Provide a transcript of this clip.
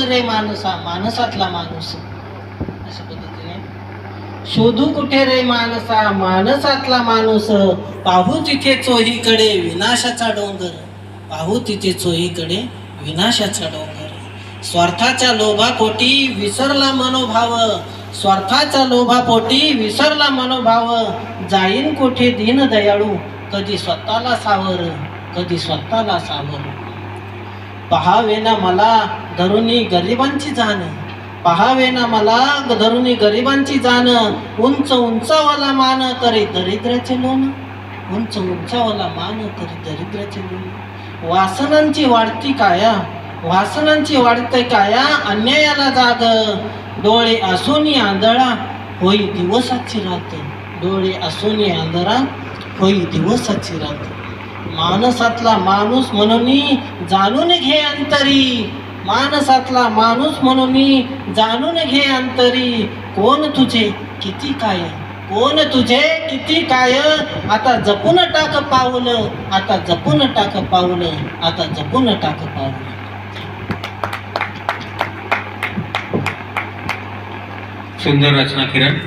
रे माणसा, माणसातला माणूस. अशा पद्धतीने शोधू कुठे रे माणसा, माणसातला माणूस. पाहू तिथे चोहीकडे विनाशाचा डोंगर, पाहू तिथे चोहीकडे विनाशाचा डोंगर. स्वार्थाच्या लोभापोटी विसरला मनोभाव, स्वार्थाच्या लोभापोटी विसरला मनोभाव. जाईन कोठे दीन दयाळू, कधी स्वतःला सावर, कधी स्वतःला सावर. पहावे ना मला धरुणी गरिबांची जाण, पहावे ना मला धरुणी गरिबांची जाण. उंच उंचावाला मान तरी दरिद्राचे लोण, उंच उंचावाला मान तरी दरिद्राचे लोण. वासनांची वाढती काया, वासनांची वाढते काया, अन्यायाला जाग. डोळे असून आंधळा होई दिवसाची रात, डोळे असून आंधळा होई दिवसाची रात. माणसातला माणूस म्हणून जाणून घे अंतरी, माणसातला माणूस म्हणून जाणून घे अंतरी. कोण तुझे किती काय, कोण तुझे किती काय. आता जपून टाक पाऊल, आता जपून टाक पाऊल, आता जपून टाक पाऊल. सुंदर रचना किरण.